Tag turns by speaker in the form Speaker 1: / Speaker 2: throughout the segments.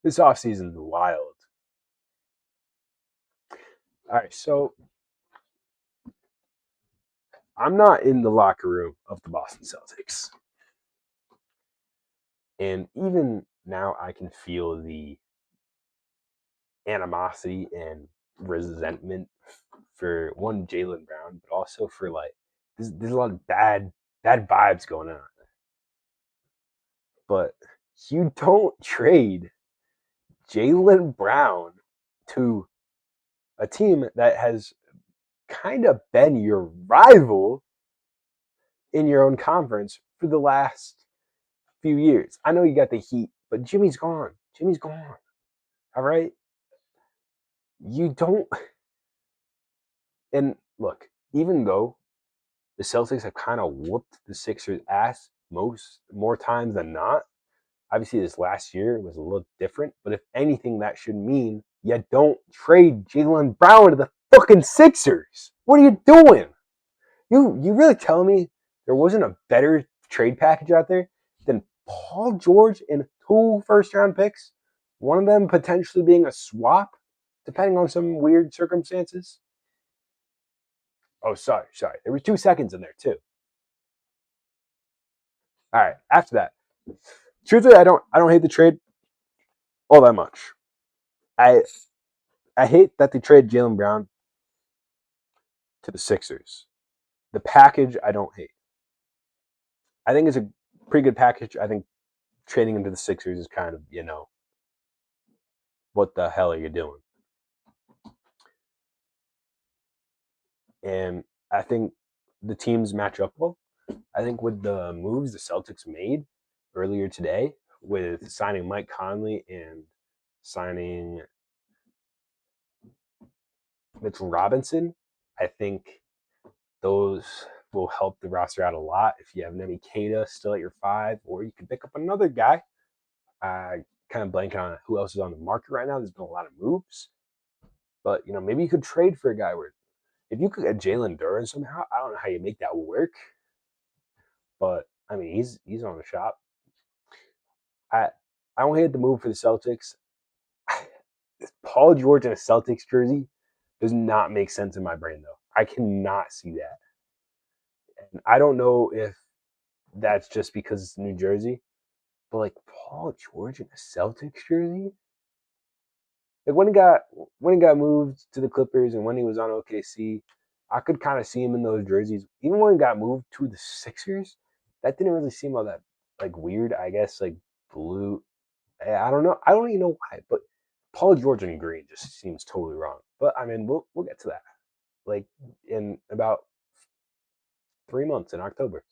Speaker 1: This offseason is wild. All right, so I'm not in the locker room of the Boston Celtics. And even now, I can feel the animosity and resentment for one, Jaylen Brown, but also for like, there's a lot of bad vibes going on. But you don't trade Jaylen Brown to a team that has kind of been your rival in your own conference for the last few years. I know you got the Heat, but Jimmy's gone. Jimmy's gone. All right. You don't. And look, even though the Celtics have kind of whooped the Sixers' ass more times than not, obviously this last year was a little different. But if anything, that should mean you don't trade Jaylen Brown to the fucking Sixers. What are you doing? You really telling me there wasn't a better trade package out there than Paul George and 2 first-round picks? One of them potentially being a swap, depending on some weird circumstances. Oh, sorry. There were 2 seconds in there too. All right. After that, truthfully, I don't hate the trade all that much. I I hate that they traded Jaylen Brown to the Sixers. The package I don't hate. I think it's a pretty good package. I think trading him to the Sixers is kind of what the hell are you doing? And I think the teams match up well. I think with the moves the Celtics made earlier today, with signing Mike Conley and signing Mitchell Robinson, I think those will help the roster out a lot. If you have Nemi Keita still at your 5, or you can pick up another guy. Kind of blanking on who else is on the market right now. There's been a lot of moves, but maybe you could trade for a guy where if you could get Jalen Duren somehow. I don't know how you make that work, but I mean he's on the shop. I I don't hate the move for the Celtics. Paul George in a Celtics jersey does not make sense in my brain though. I cannot see that. And I don't know if that's just because it's New Jersey, but like Paul George in a Celtics jersey? Like when he got moved to the Clippers and when he was on OKC, I could kind of see him in those jerseys. Even when he got moved to the Sixers, that didn't really seem all that like weird. I guess like blue. I don't know. I don't even know why, but Paul George in green just seems totally wrong. But I mean, we'll get to that like in about 3 months in October.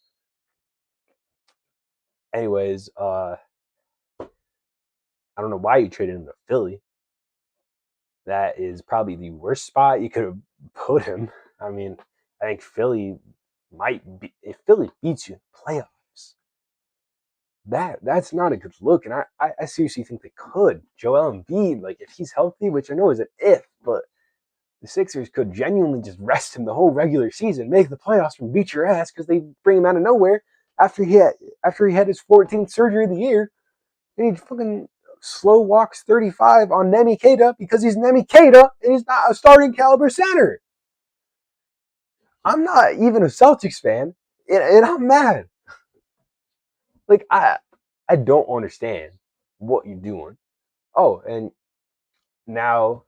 Speaker 1: Anyways, I don't know why you traded him to Philly. That is probably the worst spot you could have put him. I mean, I think Philly might be if Philly beats you in the playoffs. That's not a good look, and I seriously think they could. Joel Embiid, like if he's healthy, which I know is an if, but the Sixers could genuinely just rest him the whole regular season, make the playoffs, and beat your ass because they bring him out of nowhere after he had his 14th surgery of the year, and he fucking slow walks 35 on Nemi Keita because he's Nemi Keita and he's not a starting caliber center. I'm not even a Celtics fan, and I'm mad. Like I don't understand what you're doing. Oh, and now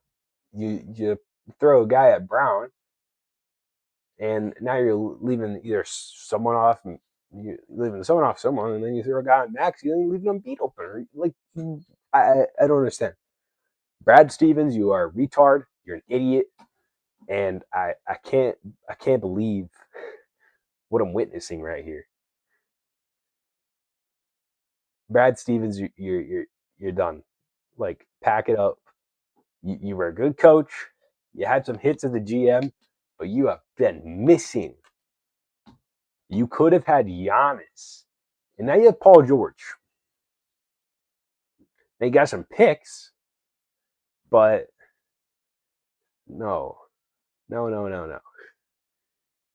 Speaker 1: you throw a guy at Brown, and now you're leaving either someone off, you leaving someone off someone, and then you throw a guy on Max, and then leaving him beat open. Like I don't understand. Brad Stevens, you are a retard. You're an idiot, and I can't believe what I'm witnessing right here. Brad Stevens, you're done. Like pack it up. You were a good coach. You had some hits as a GM, but you have been missing. You could have had Giannis, and now you have Paul George. They got some picks, but no, no.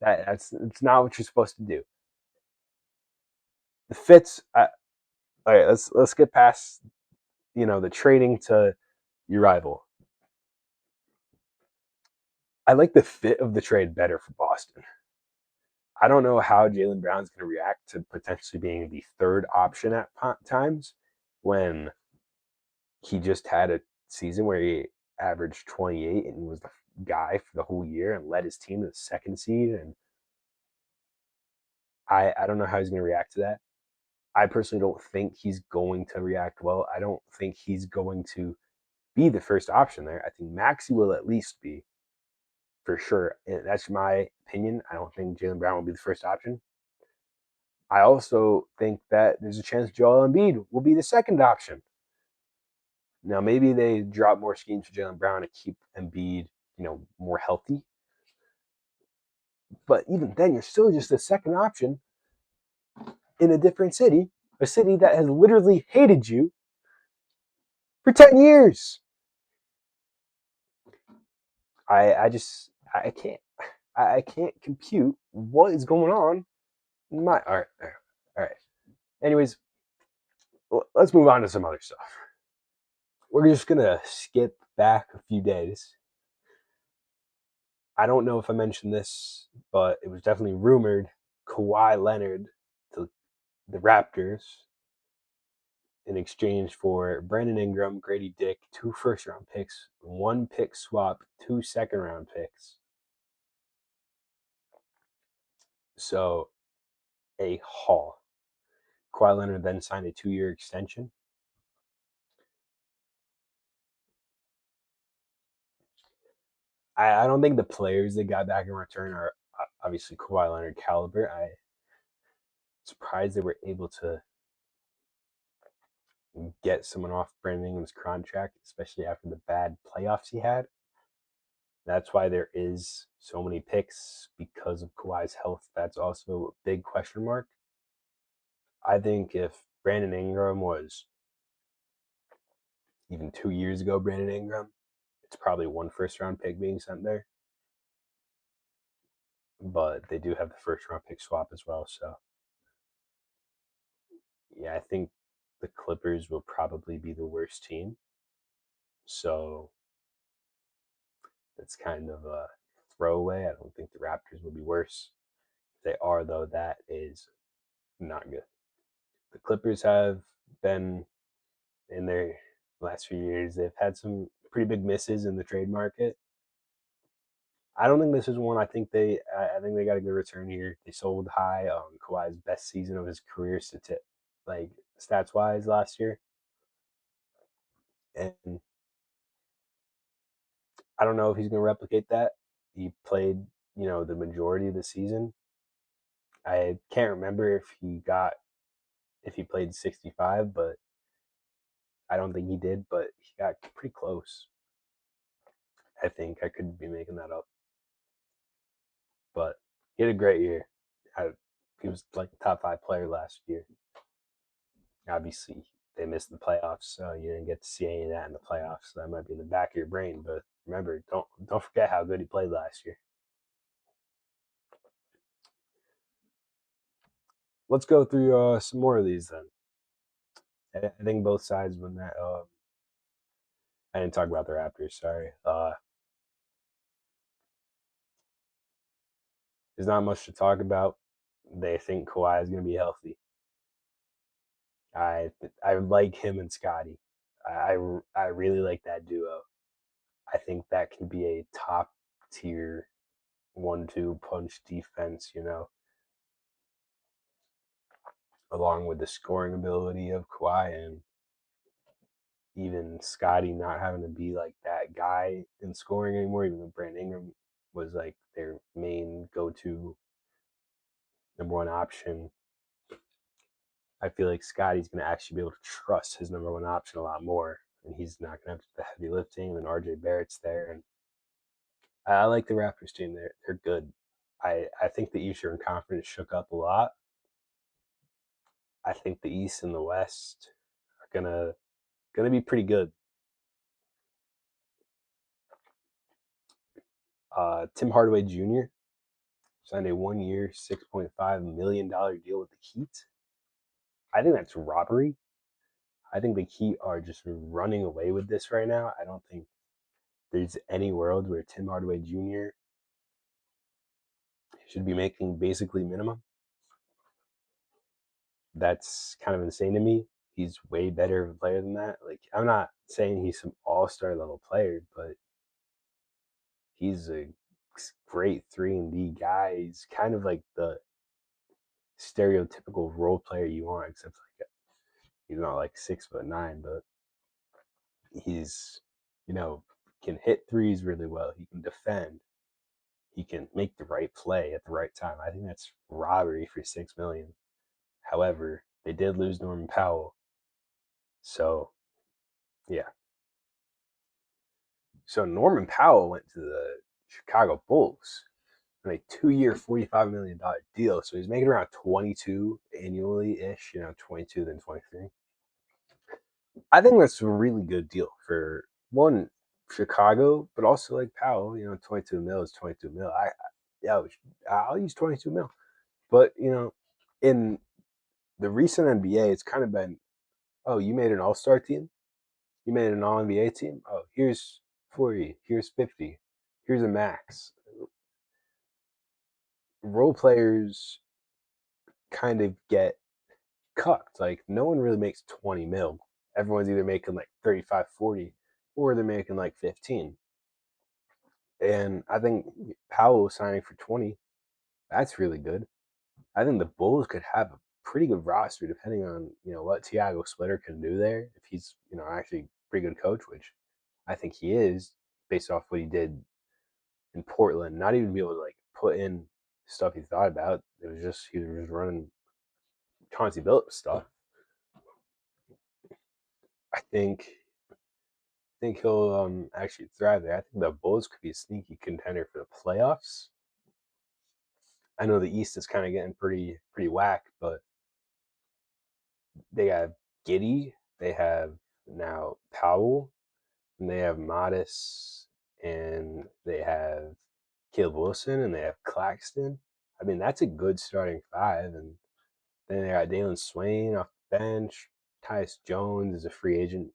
Speaker 1: That's not what you're supposed to do. The fits. All right, let's get past the trading to your rival. I like the fit of the trade better for Boston. I don't know how Jaylen Brown's going to react to potentially being the third option at times when he just had a season where he averaged 28 and was the guy for the whole year and led his team to the second seed. And I don't know how he's going to react to that. I personally don't think he's going to react well. I don't think he's going to be the first option there. I think Maxey will at least be for sure. And that's my opinion. I don't think Jaylen Brown will be the first option. I also think that there's a chance Joel Embiid will be the second option. Now, maybe they drop more schemes for Jaylen Brown to keep Embiid, more healthy. But even then, you're still just the second option in a different city, a city that has literally hated you for 10 years. I can't compute what is going on. All right. Anyways, let's move on to some other stuff. We're just gonna skip back a few days. I don't know if I mentioned this, but it was definitely rumored Kawhi Leonard to the Raptors in exchange for Brandon Ingram, Grady Dick, 2 first-round picks, 1 pick swap, 2 second-round picks. So, a haul. Kawhi Leonard then signed a 2-year extension. I don't think the players they got back in return are obviously Kawhi Leonard caliber. I'm surprised they were able to get someone off Brandon Ingram's contract, especially after the bad playoffs he had. That's why there is so many picks because of Kawhi's health. That's also a big question mark. I think if Brandon Ingram was even 2 years ago, Brandon Ingram, it's probably 1 first-round pick being sent there. But they do have the first-round pick swap as well. So, yeah, I think the Clippers will probably be the worst team. So it's kind of a throwaway. I don't think the Raptors will be worse. If they are, though, that is not good. The Clippers have been in their last few years, they've had some pretty big misses in the trade market. I don't think this is one. I think they got a good return here. They sold high on Kawhi's best season of his career, stats wise last year, and I don't know if he's going to replicate that. He played, the majority of the season. I can't remember if he played 65, but I don't think he did. But he got pretty close. I think I could be making that up, but he had a great year. He was like the top 5 player last year. Obviously, they missed the playoffs, so you didn't get to see any of that in the playoffs. So that might be in the back of your brain, but remember, don't forget how good he played last year. Let's go through some more of these then. I think both sides win that. I didn't talk about the Raptors. Sorry. There's not much to talk about. They think Kawhi is going to be healthy. I like him and Scotty. I really like that duo. I think that can be a top tier 1-2 punch defense. Along with the scoring ability of Kawhi and even Scotty not having to be like that guy in scoring anymore, even though Brandon Ingram was like their main go-to number 1 option. I feel like Scotty's going to actually be able to trust his number 1 option a lot more, and he's not going to have to do the heavy lifting. And RJ Barrett's there, and I like the Raptors team. They're good. I think the Eastern Conference shook up a lot. I think the East and the West are gonna be pretty good. Tim Hardaway Jr. signed a 1-year, $6.5 million deal with the Heat. I think that's robbery. I think the Heat are just running away with this right now. I don't think there's any world where Tim Hardaway Jr. should be making basically minimum. That's kind of insane to me. He's way better of a player than that. Like, I'm not saying he's some all-star level player, but he's a great 3-and-D guy. He's kind of like the stereotypical role player you want, except like he's not like 6'9", but he's, can hit threes really well. He can defend. He can make the right play at the right time. I think that's robbery for $6 million. However, they did lose Norman Powell, so yeah. So Norman Powell went to the Chicago Bulls on a 2-year, $45 million deal. So he's making around 22 annually ish. 22 then 23. I think that's a really good deal for one Chicago, but also like Powell. 22 mil is 22 mil. I'll use 22 mil. But in the recent NBA, it's kind of been, oh, you made an All Star team, you made an All NBA team. Oh, here's 40, here's 50, here's a max. Role players kind of get cucked. Like no one really makes 20 mil. Everyone's either making like 35, 40, or they're making like 15. And I think Powell signing for 20, that's really good. I think the Bulls could have a pretty good roster depending on, what Tiago Splitter can do there. If he's, actually a pretty good coach, which I think he is based off what he did in Portland. Not even be able to like put in stuff he thought about. It was just he was running Chauncey Billups stuff. I think he'll actually thrive there. I think the Bulls could be a sneaky contender for the playoffs. I know the East is kind of getting pretty whack, but they have Giddy, they have now Powell, and they have Modest, and they have Caleb Wilson, and they have Claxton. I mean, that's a good starting five. And then they got Dalen Swain off the bench. Tyus Jones is a free agent.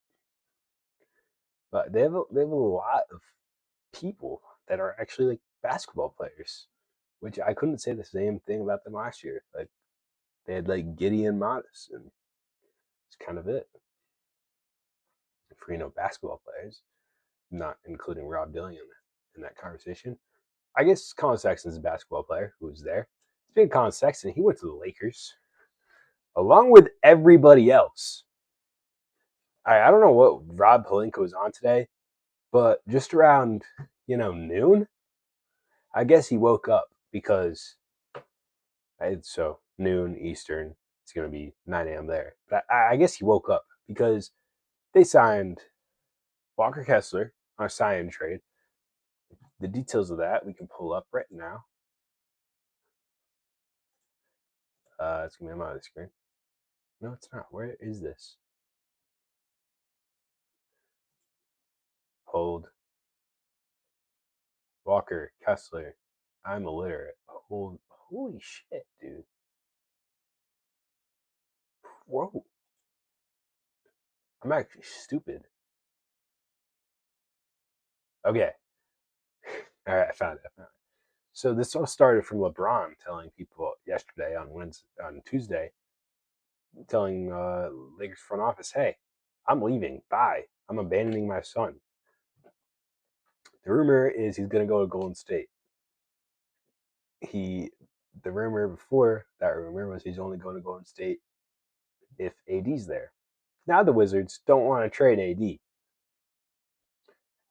Speaker 1: But they have a lot of people that are actually like basketball players, which I couldn't say the same thing about them last year. Like they had like Gideon Modest, and it's kind of it for basketball players, not including Rob Dilling in that conversation. I guess Colin Sexton's a basketball player who was there. Speaking of Colin Sexton, he went to the Lakers along with everybody else. I don't know what Rob Pelinka was on today, but just around noon, I guess he woke up because so noon Eastern, it's going to be 9 a.m. there. But I guess he woke up because they signed Walker Kessler on a sign trade. The details of that we can pull up right now. It's going to be on the screen. No, it's not. Where is this? Hold. Walker Kessler. I'm illiterate. Holy shit, dude. Whoa. I'm actually stupid. Okay. All right, I found it. So this all started from LeBron telling people yesterday on Tuesday, telling Lakers front office, "Hey, I'm leaving. Bye. I'm abandoning my son." The rumor is he's going to go to Golden State. The rumor before that rumor was he's only going to Golden State if AD's there. Now the Wizards don't want to trade AD.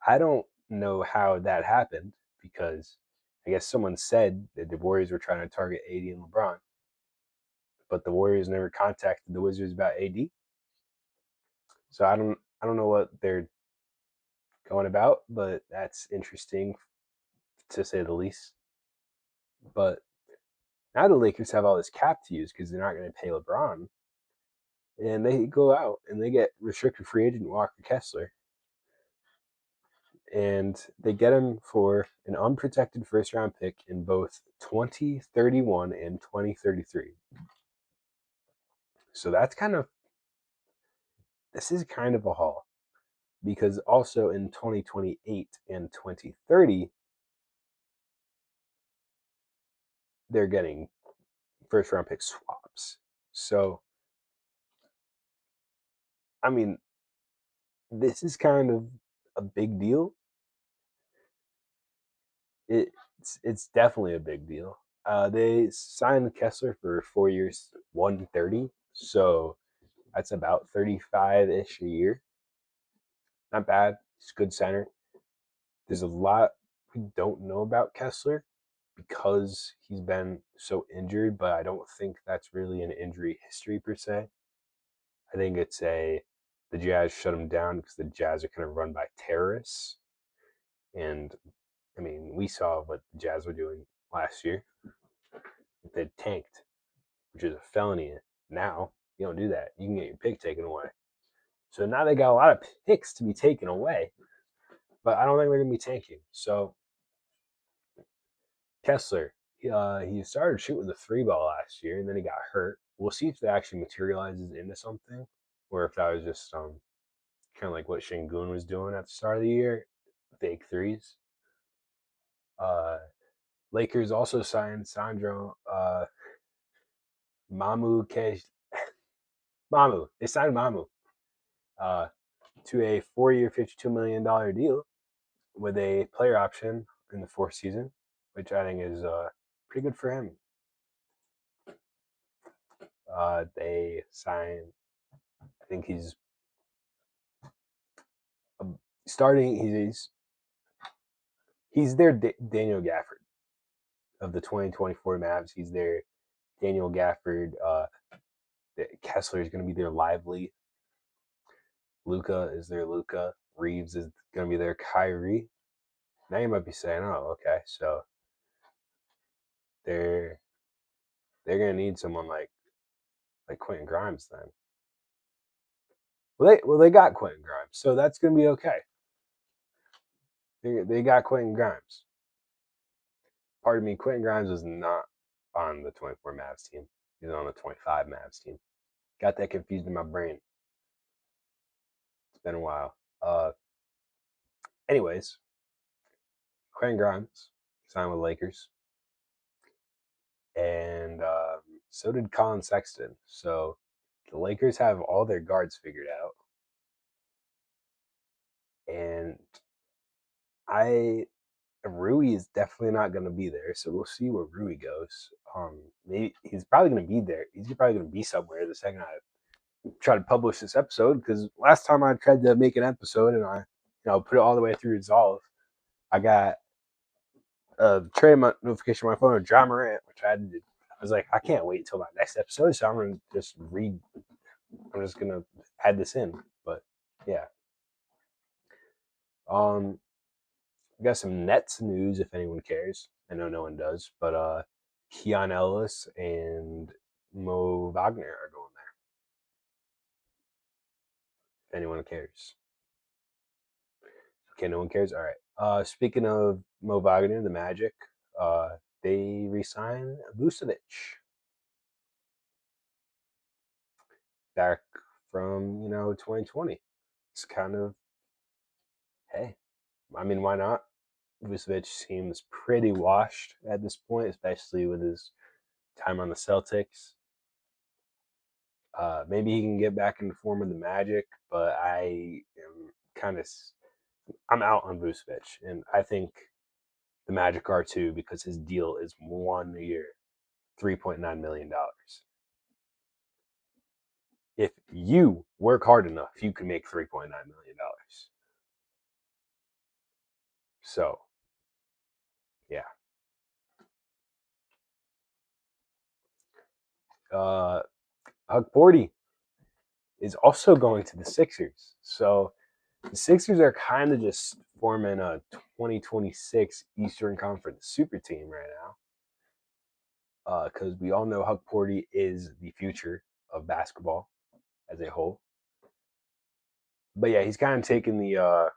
Speaker 1: I don't know how that happened because I guess someone said that the Warriors were trying to target AD and LeBron, but the Warriors never contacted the Wizards about AD. So I don't know what they're going about, but that's interesting to say the least. But now the Lakers have all this cap to use because they're not going to pay LeBron, and they go out and they get restricted free agent Walker Kessler, and they get him for an unprotected first round pick in both 2031 and 2033. So that's this is kind of a haul because also in 2028 and 2030, they're getting first round pick swaps. So, I mean, this is kind of a big deal. It's definitely a big deal. They signed Kessler for 4 years, 130. So that's about 35 ish a year. Not bad. He's a good center. There's a lot we don't know about Kessler because he's been so injured, but I don't think that's really an injury history per se. I think it's the Jazz shut him down because the Jazz are kind of run by terrorists. And I mean, we saw what the Jazz were doing last year. They tanked, which is a felony. Now you don't do that. You can get your pick taken away. So now they got a lot of picks to be taken away, but I don't think they're gonna be tanking. So Kessler, he started shooting the three ball last year, and then he got hurt. We'll see if that actually materializes into something, or if that was just kind of like what Şengün was doing at the start of the year, fake threes. Uh, Lakers also signed Sandro Mamu Ke Mamu. They signed Mamu uh, to a 4-year, $52 million deal with a player option in the fourth season, which I think is pretty good for him. They signed, I think he's starting. He's their Daniel Gafford of the 2024 Mavs. He's their Daniel Gafford. Kessler is going to be their Lively. Luka is their Luka. Reeves is going to be their Kyrie. Now you might be saying, "Oh, okay, so they're going to need someone like Quentin Grimes then." Well, they got Quentin Grimes, so that's going to be okay. They got Quentin Grimes. Pardon me, Quentin Grimes was not on the 24 Mavs team. He's on the 25 Mavs team. Got that confused in my brain. It's been a while. Anyways, Quentin Grimes signed with Lakers, and so did Colin Sexton. So the Lakers have all their guards figured out, and I Rui is definitely not going to be there. So we'll see where Rui goes. Maybe he's probably going to be there. He's probably going to be somewhere the second I try to publish this episode, because last time I tried to make an episode and I put it all the way through Resolve, I got a trade notification on my phone of John Morant, which I had to. I was like, I can't wait until my next episode, so I'm gonna just read. I'm just gonna add this in, but yeah. We got some Nets news if anyone cares. I know no one does, but Keon Ellis and Mo Wagner are going there. If anyone cares. Okay, no one cares. All right. Speaking of Mo Wagner, the Magic, they re-signed Vucevic back from 2020. It's kind of, hey, I mean, why not? Vucevic seems pretty washed at this point, especially with his time on the Celtics. Maybe he can get back in the form of the Magic, but I am I'm out on Vucevic, and I think the Magic are too, because his deal is 1 year, $3.9 million. If you work hard enough, you can make $3.9 million. So, yeah. Hug 40 is also going to the Sixers. So the Sixers are kind of just forming a 2026 Eastern Conference super team right now. Because we all know Hug 40 is the future of basketball as a whole. But yeah, he's kind of taking the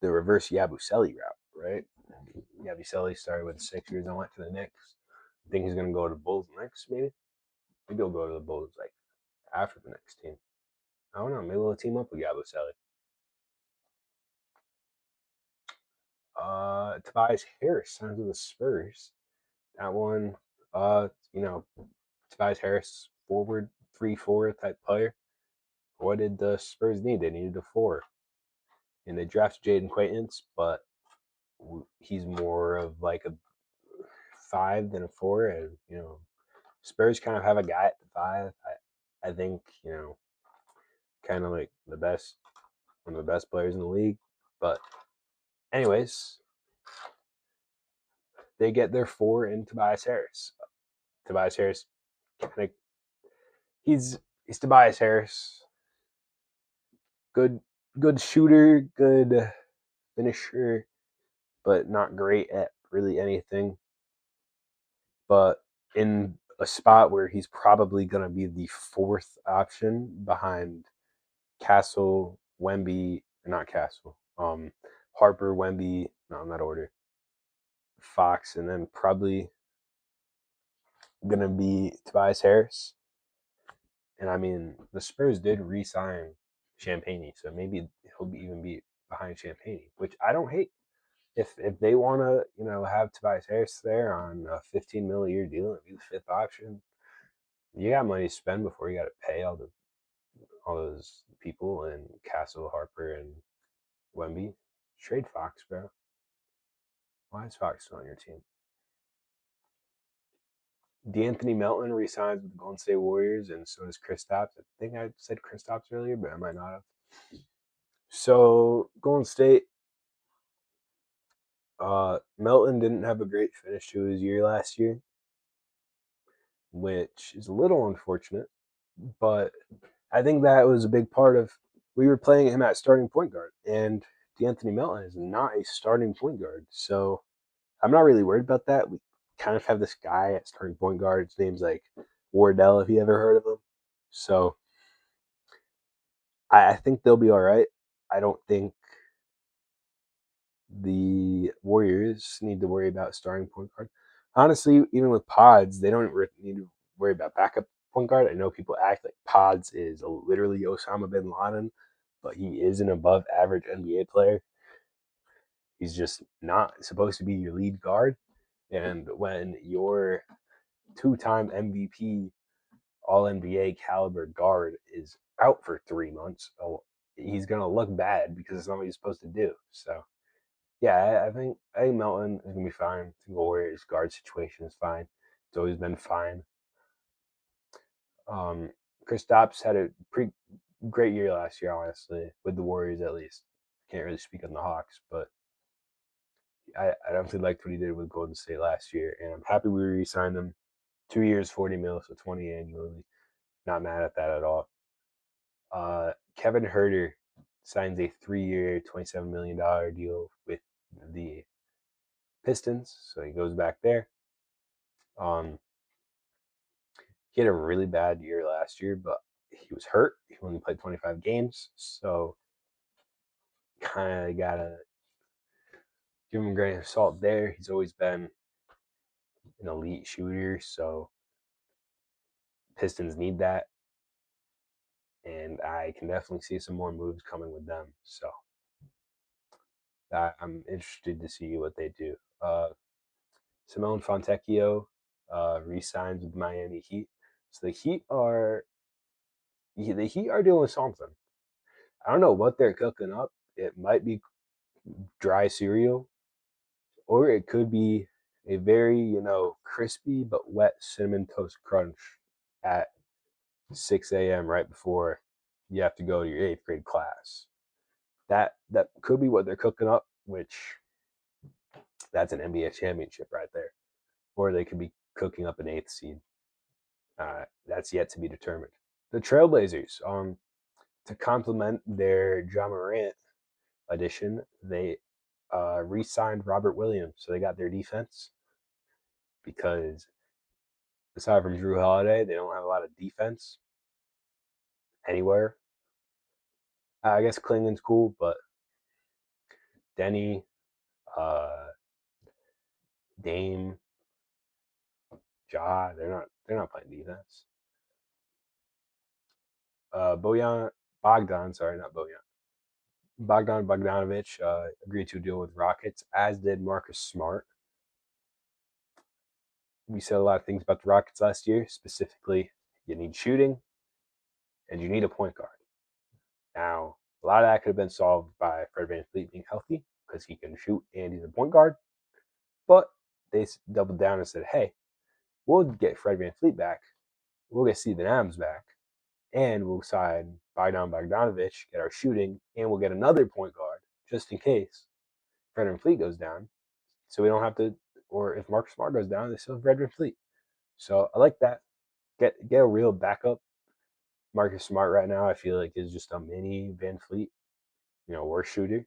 Speaker 1: reverse Yabusele route, right? Yabusele started with the Sixers and went to the Knicks. I think he's going to go to the Bulls next, maybe. Maybe he'll go to the Bulls like after the next team. I don't know. Maybe we'll team up with Yabusele. Tobias Harris signs with the Spurs. That one, you know, Tobias Harris, forward 3-4 type player. What did the Spurs need? They needed a four, and they drafted Jaden Quaintance, but he's more of like a five than a four, and Spurs kind of have a guy at the five. I think kind of like one of the best players in the league. But anyways, they get their four in Tobias Harris. Tobias Harris, kind of, he's Tobias Harris. Good good shooter, good finisher, but not great at really anything. But in a spot where he's probably going to be the fourth option behind Castle, Wemby, not Castle, Harper, Wemby, no, in that order, Fox, and then probably going to be Tobias Harris. And I mean, the Spurs did re-sign Champagnie, so maybe he'll even be behind Champagnie, which I don't hate. If they want to, have Tobias Harris there on a 15 mil a year deal and be the fifth option, you got money to spend before you got to pay all those people and Castle, Harper, and Wemby. Trade Fox, bro. Why is Fox still on your team? D'Anthony Melton resigns with the Golden State Warriors, and so does Kristaps. I think I said Kristaps earlier, but I might not have. So Golden State, Melton didn't have a great finish to his year last year, which is a little unfortunate. But I think that was a big part of we were playing him at starting point guard, and D'Anthony Melton is not a starting point guard, so I'm not really worried about that. We kind of have this guy at starting point guard. His name's like Wardell, if you ever heard of him. So I think they'll be all right. I don't think the Warriors need to worry about starting point guard. Honestly, even with Pods, they don't need to worry about backup point guard. I know people act like Pods is literally Osama bin Laden, but he is an above average NBA player. He's just not supposed to be your lead guard. And when your two-time MVP, All NBA caliber guard is out for 3 months, he's gonna look bad because it's not what he's supposed to do. So yeah, I think Melton is gonna be fine. I think Warriors guard situation is fine. It's always been fine. Um, Kristaps had a pretty great year last year, honestly, with the Warriors at least. Can't really speak on the Hawks, but I definitely liked what he did with Golden State last year, and I'm happy we re-signed him. 2 years, 40 mil, so 20 annually. Not mad at that at all. Kevin Herter signs a 3-year, $27 million deal with the Pistons, so he goes back there. He had a really bad year last year, but he was hurt. He only played 25 games, so kind of gotta give him a grain of salt there. He's always been an elite shooter, so Pistons need that, and I can definitely see some more moves coming with them. So I'm interested to see what they do. Simone Fontecchio re-signs with Miami Heat. So the Heat are doing something. I don't know what they're cooking up. It might be dry cereal, or it could be a very crispy but wet cinnamon toast crunch at 6 a.m. right before you have to go to your eighth grade class. That could be what they're cooking up, which that's an NBA championship right there. Or they could be cooking up an eighth seed. That's yet to be determined. The Trailblazers, to complement their Ja Morant addition, they re-signed Robert Williams, so they got their defense because aside from Drew Holiday, they don't have a lot of defense anywhere. I guess Klingon's cool, but Denny, uh, Dame, Ja, they're not playing defense. Bojan Bogdan, sorry, not Bojan. Bogdan Bogdanovic agreed to a deal with Rockets, as did Marcus Smart. We said a lot of things about the Rockets last year. Specifically, you need shooting and you need a point guard. Now, a lot of that could have been solved by Fred VanVleet being healthy because he can shoot and he's a point guard. But they doubled down and said, hey, we'll get Fred VanVleet back. We'll get Steven Adams back. And we'll sign Bogdan Bogdanovic, get our shooting, and we'll get another point guard just in case Fred VanVleet goes down. So we don't have to, or if Marcus Smart goes down, they still have Fred VanVleet. So I like that. Get a real backup. Marcus Smart right now, I feel like is just a mini VanVleet, worse shooter,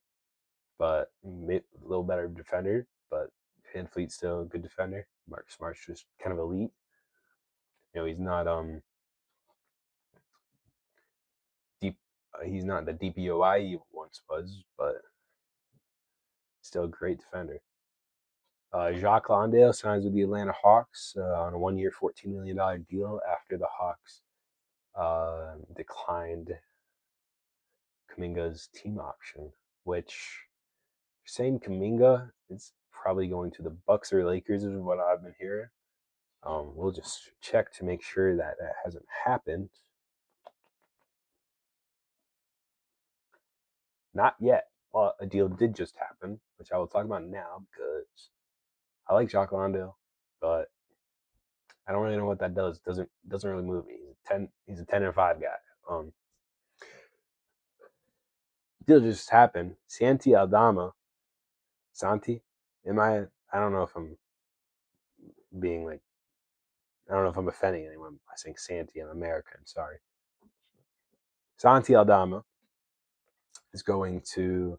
Speaker 1: but a little better defender. But VanVleet's still a good defender. Marcus Smart's just kind of elite. He's not deep. He's not the DPOI he once was, but still a great defender. Jacques Landale signs with the Atlanta Hawks on a 1-year, $14 million deal after the Hawks declined Kuminga's team option, which saying Kuminga is probably going to the Bucks or Lakers is what I've been hearing. We'll just check to make sure that hasn't happened. Not yet. A deal did just happen, which I will talk about now because I like Jacques Landale, but I don't really know what that does. Doesn't really move me. He's a 10-5 guy. Deal just happened. Santi Aldama. Santi? I don't know if I'm being like, I don't know if I'm offending anyone by saying Santi. I'm American. Sorry. Santi Aldama is going to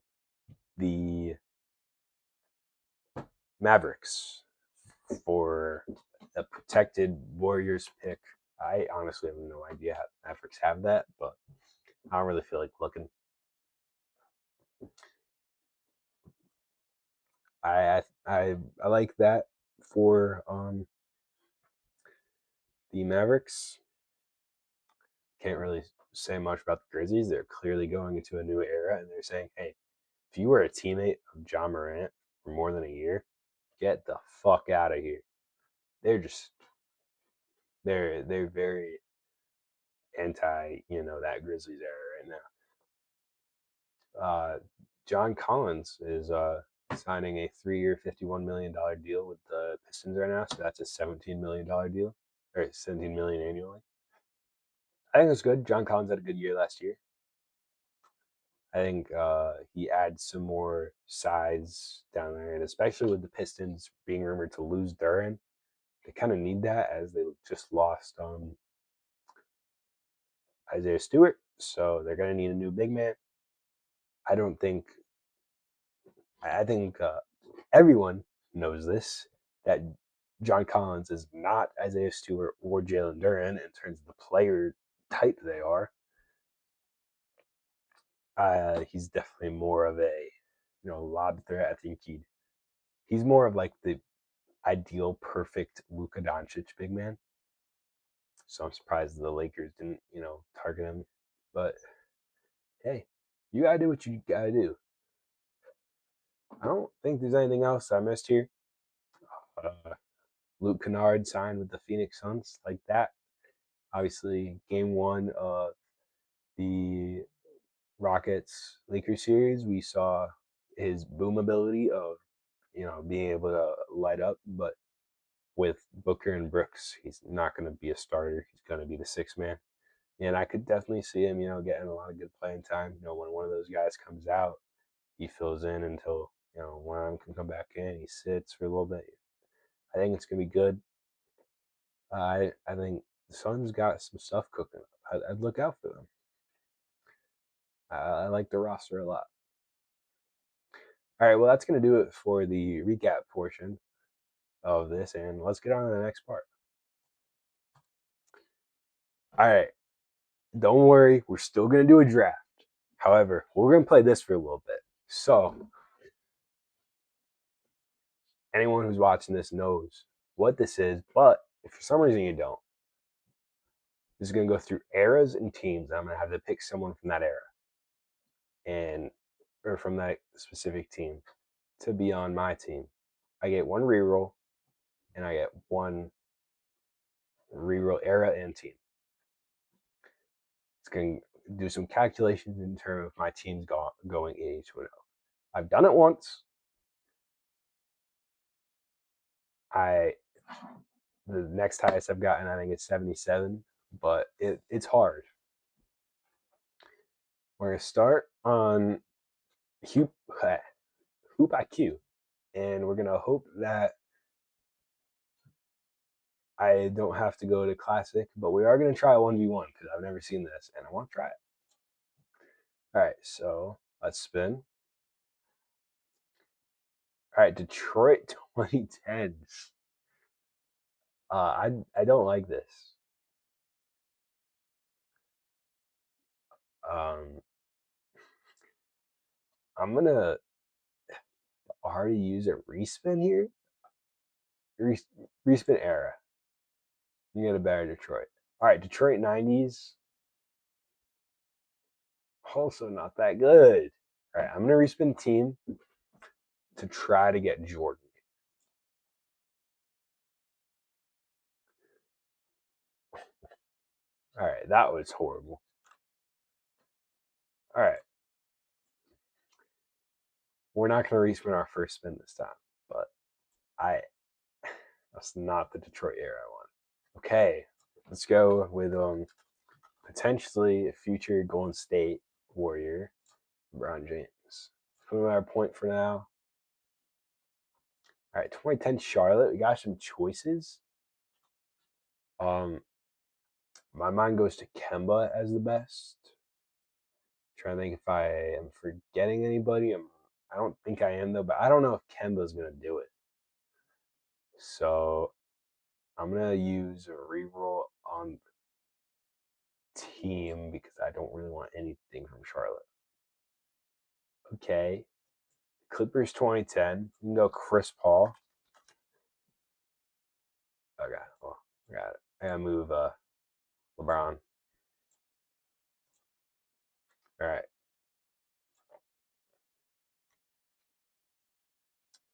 Speaker 1: the Mavericks for a protected Warriors pick. I honestly have no idea how the Mavericks have that, but I don't really feel like looking. I like that for the Mavericks. Can't really say much about the Grizzlies. They're clearly going into a new era, and they're saying, hey, if you were a teammate of John Morant for more than a year, get the fuck out of here. They're just they're very anti that Grizzlies era right now. John Collins is signing a 3-year, $51 million deal with the Pistons right now, so that's a $17 million deal, or $17 million annually. I think it's good. John Collins had a good year last year. I think he adds some more size down there, and especially with the Pistons being rumored to lose Duran, they kind of need that as they just lost Isaiah Stewart, so they're going to need a new big man. I don't think. I think everyone knows this that John Collins is not Isaiah Stewart or Jalen Duran in terms of the player type they are. He's definitely more of a lob threat. I think he's more of like the ideal, perfect Luka Doncic big man. So I'm surprised the Lakers didn't target him. But hey, you gotta do what you gotta do. I don't think there's anything else I missed here. Luke Kennard signed with the Phoenix Suns like that. Obviously, game one of the Rockets Lakers series, we saw his boom ability of being able to light up, but with Booker and Brooks, he's not going to be a starter. He's going to be the sixth man. And I could definitely see him, getting a lot of good playing time. When one of those guys comes out, he fills in until, one of them can come back in. He sits for a little bit. I think it's going to be good. I think the Suns got some stuff cooking. I'd look out for them. I like the roster a lot. All right, well, that's going to do it for the recap portion of this, and let's get on to the next part. All right, don't worry, we're still going to do a draft. However, we're going to play this for a little bit. So, anyone who's watching this knows what this is, but if for some reason you don't, This is going to go through eras and teams. I'm going to have to pick someone from that era and or from that specific team to be on my team. I get one reroll, and I get one reroll era and team. It's going to do some calculations in terms of my team's going AH1. I've done it once. The next highest I've gotten, I think, is 77, but it's hard. We're gonna start on Hoop IQ, and we're gonna hope that I don't have to go to Classic, but we are gonna try 1v1 because I've never seen this and I want to try it. All right, so let's spin. All right, Detroit 2010s. I don't like this. I'm gonna already use a respin here. Respin era. You get a better Detroit. All right, Detroit 90s. Also not that good. All right, I'm gonna respin team to try to get Jordan. All right, that was horrible. All right, we're not gonna respin our first spin this time, but that's not the Detroit era I want. Okay, let's go with potentially a future Golden State Warrior, LeBron James. Put him at our point for now. All right, 2010 Charlotte. We got some choices. My mind goes to Kemba as the best. Trying to think if I am forgetting anybody. I don't think I am though, but I don't know if Kemba's gonna do it. So I'm gonna use a reroll on the team because I don't really want anything from Charlotte. Okay, Clippers 2010. You can go Chris Paul. Okay, well, I got it. I gotta move LeBron. All right.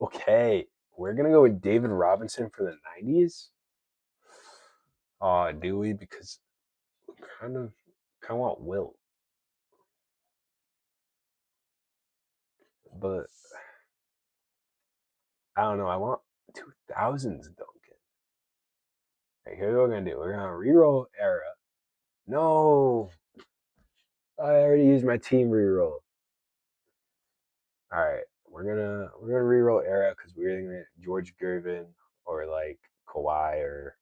Speaker 1: Okay, we're gonna go with David Robinson for the 90s. Do we? Because we kind of want Wilt, but I don't know. I want 2000s Duncan. Right, here's what we're gonna do. We're gonna reroll era. No, I already used my team reroll. All right, we're gonna reroll era because we're gonna get George Gervin or like Kawhi or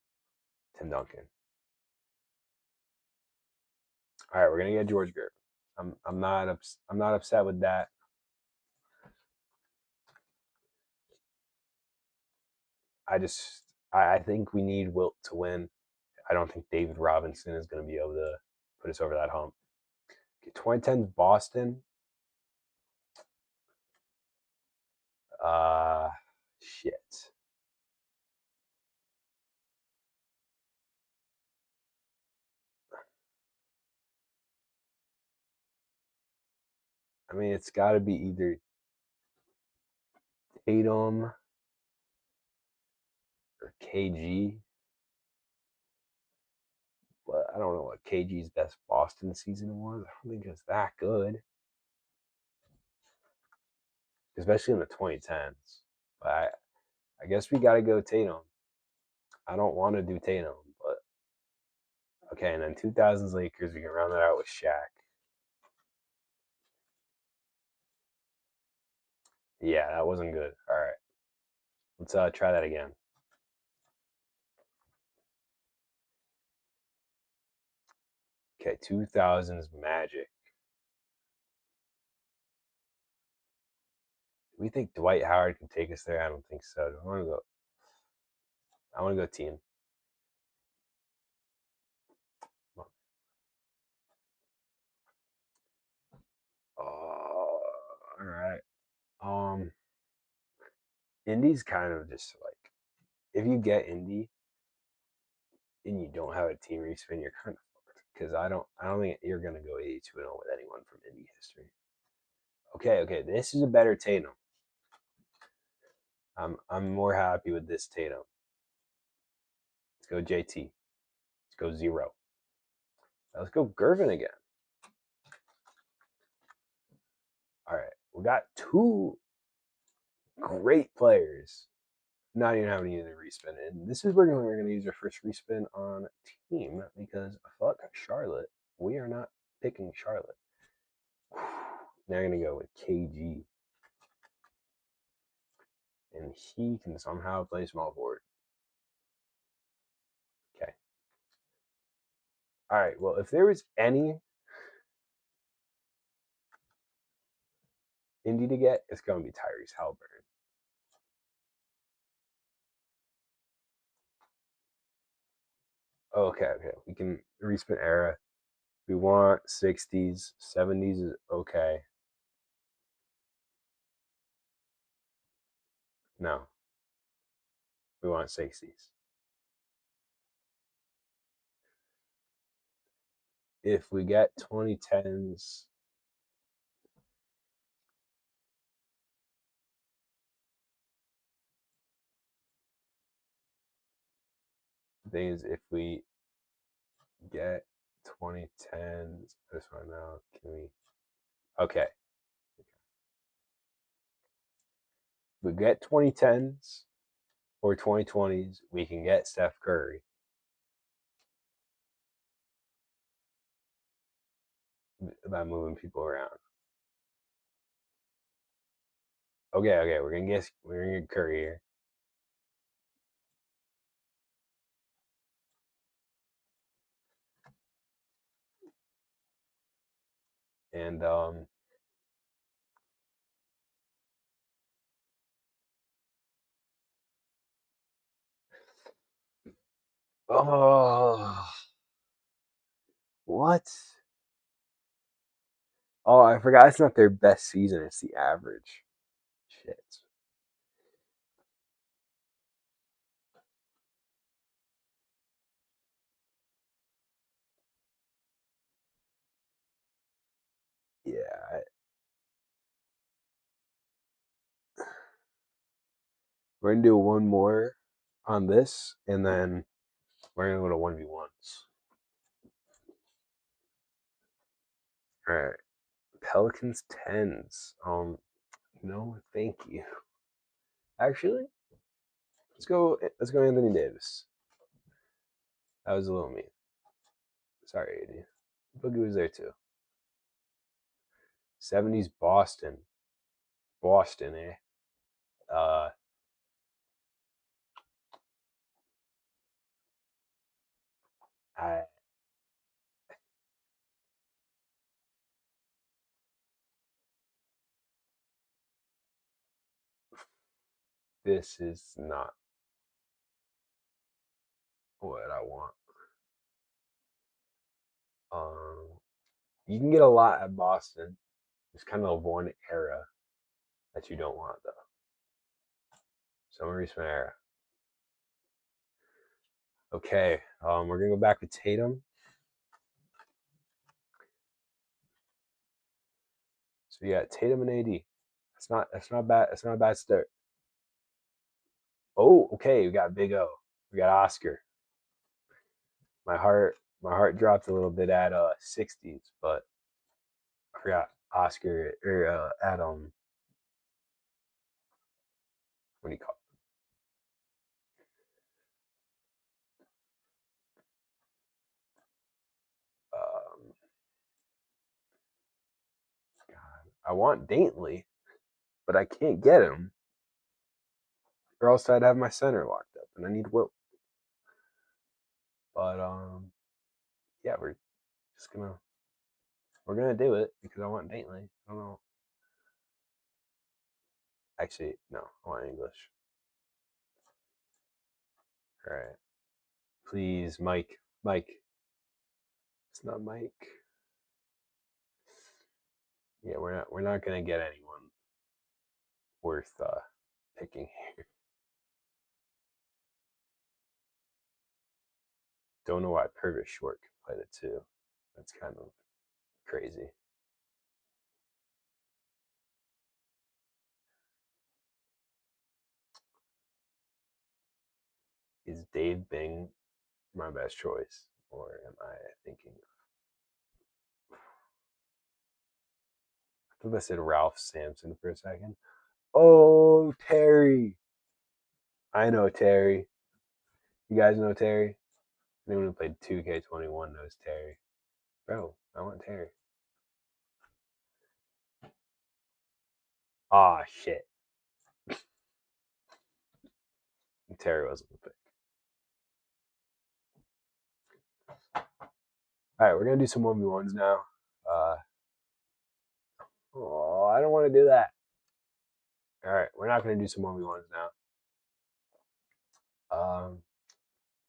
Speaker 1: Tim Duncan. All right, we're gonna get George Gervin. I'm not upset with that. I think we need Wilt to win. I don't think David Robinson is going to be able to put us over that hump. Okay, 2010's Boston. Shit. I mean, it's got to be either Tatum or KG. But I don't know what KG's best Boston season was. I don't think it's that good, especially in the 2010s. But I guess we got to go Tatum. I don't want to do Tatum, but okay. And then 2000s Lakers, we can round that out with Shaq. Yeah, that wasn't good. All right, let's try that again. Okay, 2000s Magic. Do we think Dwight Howard can take us there? I don't think so. I want to go. I want to go team. Oh, all right. Indy's kind of just like if you get Indy and you don't have a team respin, you're kind of because I don't think you're gonna go 82-0 with anyone from Indy history. Okay, this is a better Tatum. I'm more happy with this Tatum. Let's go JT. Let's go 0. Let's go Gervin again. All right, we got two great players. Not even having to use a respin, and this is where we're going to use our first respin on team because fuck Charlotte. We are not picking Charlotte. Now I'm going to go with KG, and he can somehow play small forward. Okay. All right. Well, if there was any Indy to get, it's going to be Tyrese Halliburton. Okay. We can respin era. We want 60s, 70s is okay. No, we want 60s. If we get 2010s, the thing is, if we get 2010s, this one now, can we? Okay. If we get 2010s or 2020s, we can get Steph Curry. By moving people around. Okay, we're gonna get Curry here. And oh, what? Oh, I forgot it's not their best season, it's the average. Shit. Yeah, we're gonna do one more on this, and then we're gonna go to 1v1s. All right, Pelicans tens. No, thank you. Actually, let's go. Let's go, Anthony Davis. That was a little mean. Sorry, AD. Boogie was there too. 70s Boston. Boston, eh? Uh, I, this is not what I want. Um, you can get a lot at Boston. It's kind of one era that you don't want, though. Summer Eastman era. Okay, we're gonna go back to Tatum. So we got Tatum and AD. That's not bad. That's not a bad start. Oh, okay. We got Big O. We got Oscar. My heart dropped a little bit at 60s, but I forgot Oscar or at what do you call it? God, I want Daintley, but I can't get him, or else I'd have my center locked up, and I need Will. But yeah, just gonna we're gonna do it because I want Daintley. I don't know. Actually, no, I want English. All right, please, Mike. Mike, it's not Mike. Yeah, we're not gonna get anyone worth picking here. Don't know why Purvis Short can play the two. That's kind of crazy. Is Dave Bing my best choice, or am I thinking? I thought I said Ralph Sampson for a second. Oh, Terry. I know Terry. You guys know Terry? Anyone who played 2K21 knows Terry. Bro, I want Terry. Ah, shit. Terry wasn't the pick. All right, we're gonna do some 1v1s now. Oh, I don't want to do that. All right, we're not gonna do some 1v1s now. All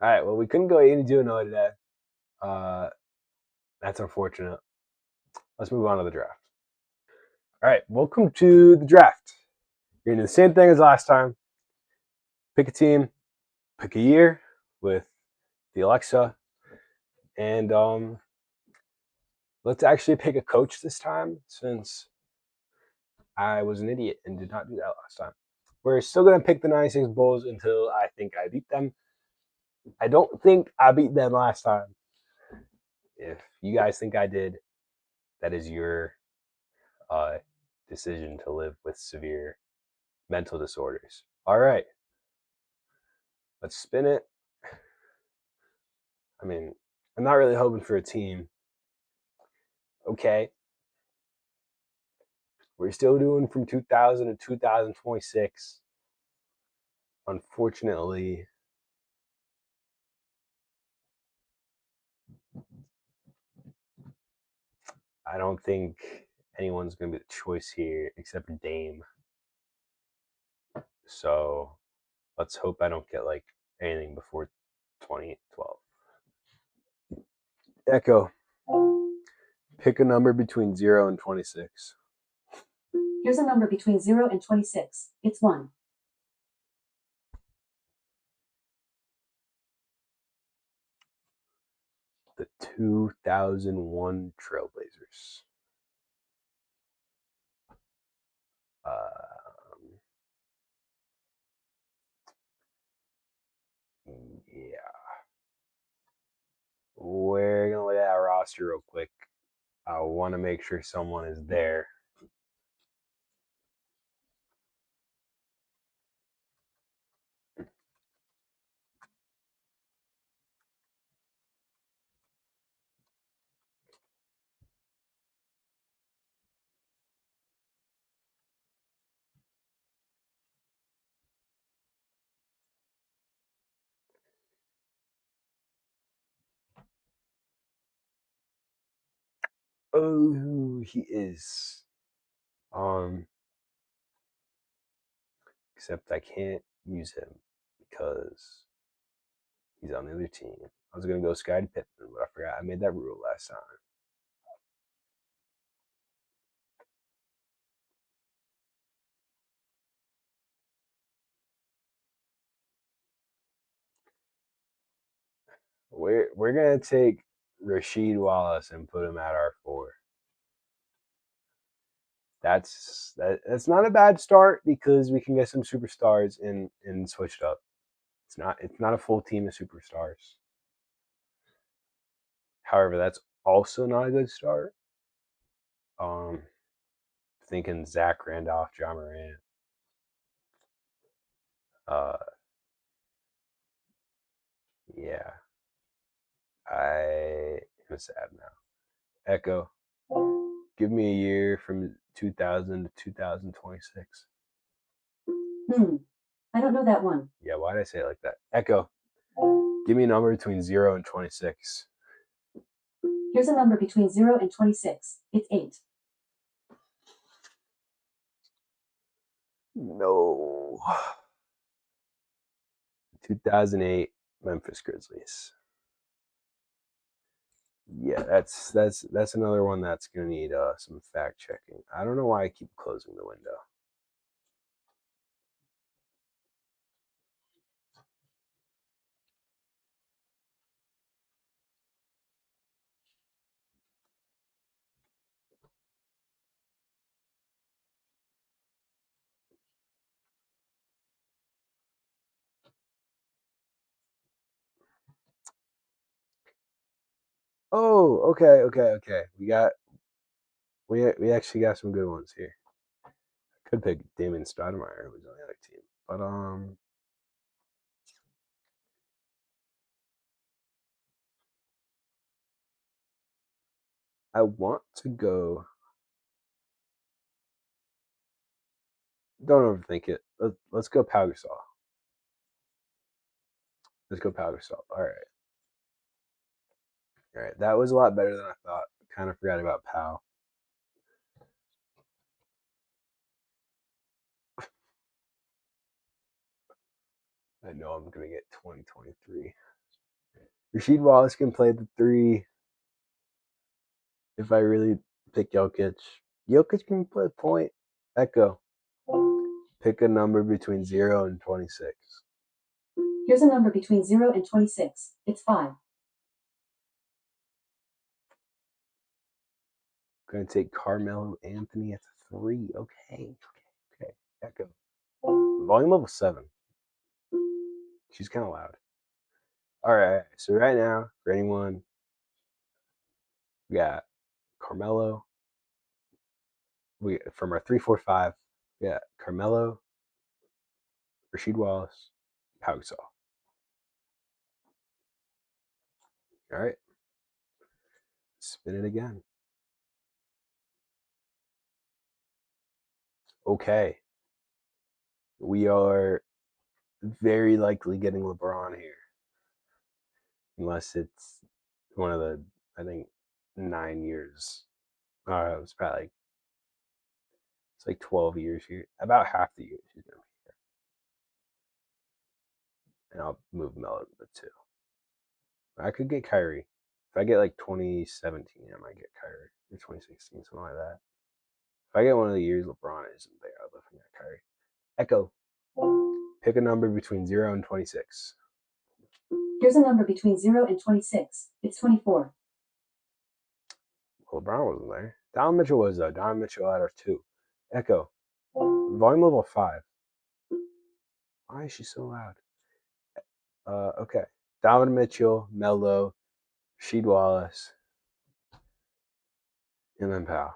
Speaker 1: right, well, we couldn't go 82-0 today. That's unfortunate. Let's move on to the draft. All right, welcome to the draft. You're gonna do the same thing as last time. Pick a team, pick a year with the Alexa, and let's actually pick a coach this time since I was an idiot and did not do that last time. We're still gonna pick the 96 Bulls until I think I beat them. I don't think I beat them last time. If you guys think I did, that is your decision to live with severe mental disorders. All right, let's spin it. I mean, I'm not really hoping for a team. Okay, we're still doing from 2000 to 2026. Unfortunately, I don't think anyone's going to be the choice here except Dame. So let's hope I don't get like anything before 2012. Echo, pick a number between 0 and 26.
Speaker 2: Here's a number between 0 and 26. It's 1.
Speaker 1: The 2001 Trailblazers. Yeah. We're going to look at our roster real quick. I want to make sure someone is there. Oh, he is. Except I can't use him because he's on the other team. I was gonna go Scottie Pippen, but I forgot I made that rule last time. We're gonna take Rasheed Wallace and put him at our 4. That's not a bad start because we can get some superstars and switch it up. It's not a full team of superstars. However, that's also not a good start. Thinking Zach Randolph, John Morant. Uh, yeah, I'm sad now. Echo, give me a year from 2000 to 2026.
Speaker 2: I don't know that one.
Speaker 1: Yeah, why did I say it like that? Echo, give me a number between 0 and 26.
Speaker 2: Here's a number between 0 and 26. It's 8.
Speaker 1: No. 2008 Memphis Grizzlies. Yeah, that's another one that's gonna need some fact checking. I don't know why I keep closing the window. Oh, okay. We actually got some good ones here. Could pick Damon Stoudemire, who's on the other team, but I want to go. Don't overthink it. Let's go Pau Gasol. Let's go Pau Gasol. All right. That was a lot better than I thought. Kind of forgot about Pau. I know I'm gonna get 2023. Rasheed Wallace can play the three. If I really pick Jokic, Jokic can play point. Echo. Pick a number between 0 and 26.
Speaker 2: Here's a number between 0 and 26. It's 5.
Speaker 1: I'm gonna take Carmelo Anthony at 3. Okay. Echo. Volume level 7. She's kind of loud. All right. So right now, for anyone, we got Carmelo. We from our 3-4-5. We got Carmelo, Rasheed Wallace, Pau Gasol. All right. Spin it again. Okay. We are very likely getting LeBron here, unless it's one of the, I think, 9 years. It's probably like, it's like 12 years here. About half the years he's gonna be here, and I'll move Melo to the 2. I could get Kyrie. If I get like 2017, I might get Kyrie, or 2016, something like that. If I get one of the years LeBron isn't there, I'll definitely get Kyrie. Echo. Pick a number between 0 and 26.
Speaker 2: Here's a number between 0 and 26. It's 24.
Speaker 1: Well, LeBron wasn't there. Donovan Mitchell was, though. Donovan Mitchell out of 2. Echo. Volume level 5. Why is she so loud? Okay. Donovan Mitchell, Melo, Rasheed Wallace, and then Powell.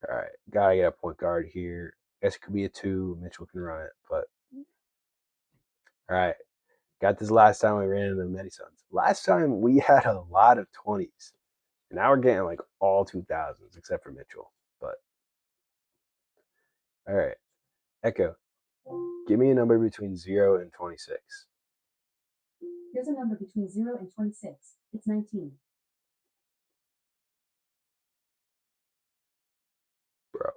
Speaker 1: All right. Gotta get a point guard here. Guess it could be a 2. Mitchell can run it, but all right. Got this last time we ran into the Medisuns. Last time we had a lot of 20s. And now we're getting like all 2000s except for Mitchell. But all right. Echo. Give me a number between 0 and 26.
Speaker 2: Here's a number between 0 and 26. It's 19.
Speaker 1: Bro.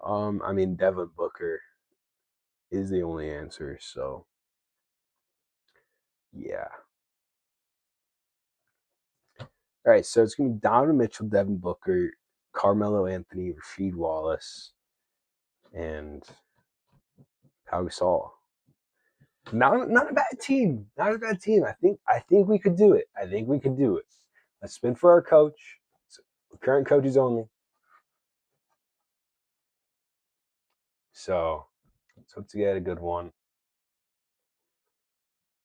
Speaker 1: I mean Devin Booker is the only answer, so yeah. All right, so it's gonna be Donovan Mitchell, Devin Booker, Carmelo Anthony, Rasheed Wallace, and Pau Gasol. Not a bad team. Not a bad team. I think we could do it. I think we could do it. Let's spin for our coach. So, current coaches only. So let's hope to get a good one.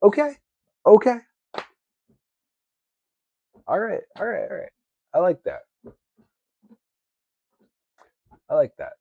Speaker 1: Okay. Okay. All right. I like that. I like that.